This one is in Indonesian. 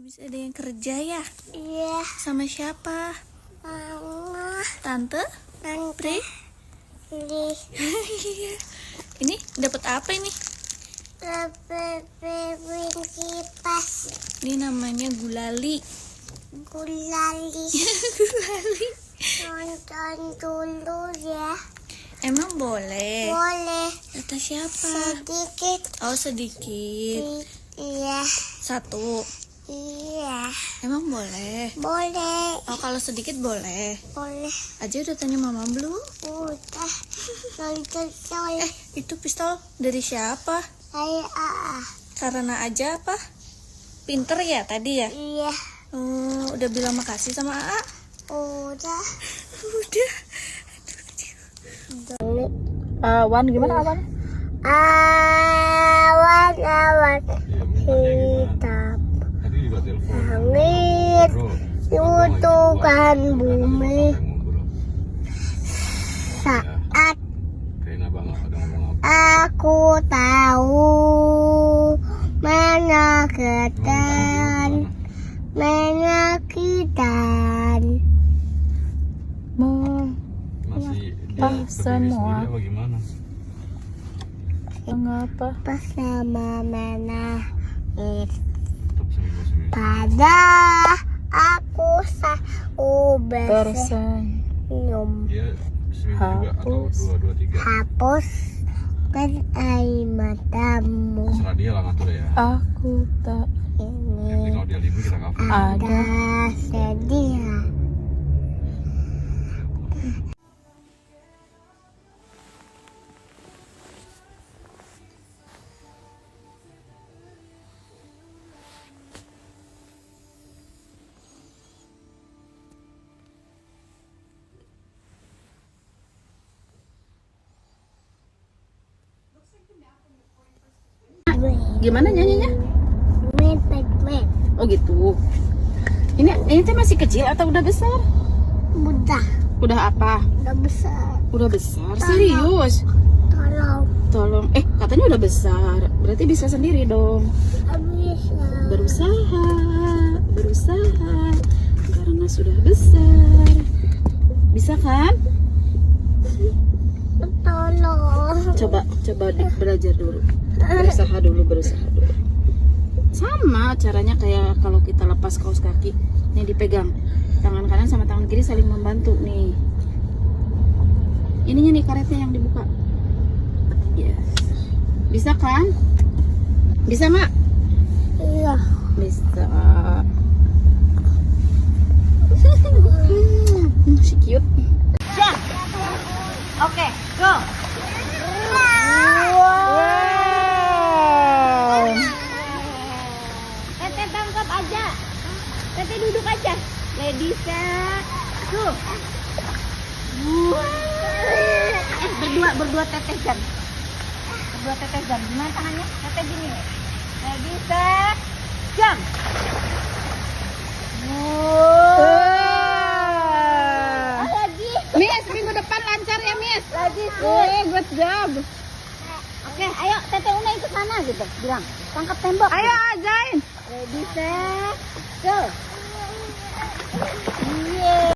Habis ada yang kerja ya? Iya. Sama siapa? Mama. Tante? Pri? Ini dapat apa ini? Lebih kipas. Ini namanya gulali. Gulali. Gulali. Nonton dulu ya. Emang boleh? Boleh. Kata siapa? Sedikit. Oh, sedikit. Iya. Satu. Iya. Emang boleh? Boleh. Oh, kalau sedikit boleh. Boleh. Aja udah tanya mama belum? Udah. Nonton soleh. Itu pistol dari siapa? Saya Karena aja apa? Pinter ya tadi ya? Iya. Oh, udah bilang makasih sama AA? Udah. Udah. Awan gimana awan? Awan hitam. Langit nyutukan bumi saat aku tahu menyakitkan Apa semua? Mengapa? bersama menangis pada aku bersenyum hapus dan air matamu Aku tak ini ada. ada sedih. Gimana nyanyinya? Men. Oh gitu. Ini teh masih kecil atau udah besar? Mudah, Udah apa? udah besar. Udah besar? Serius? Tolong Katanya udah besar. Berarti bisa sendiri dong. bisa. Berusaha. Karena sudah besar. Bisa kan? Tolong. Coba belajar dulu. Berusaha dulu. Sama caranya kayak kalau kita lepas kaos kaki. Nih dipegang. Tangan kanan sama tangan kiri saling membantu nih. Ininya nih karetnya yang dibuka. Yes. Bisa kan? Bisa, Mak? Iya. Bisa. Si cute. Oke, go. Tete tangkap aja. Tete duduk aja. Ladies, tuh. Berdua tetesan. Gimana tangannya? Tete gini. Ladies, jam. Lagi. Miss, minggu depan lancar ya, Miss. Lagi. Good job. Oke, ayo Tete Una ikut sana gitu. Bilang, tangkap tembok. Ayo, ajain. Ladies, go.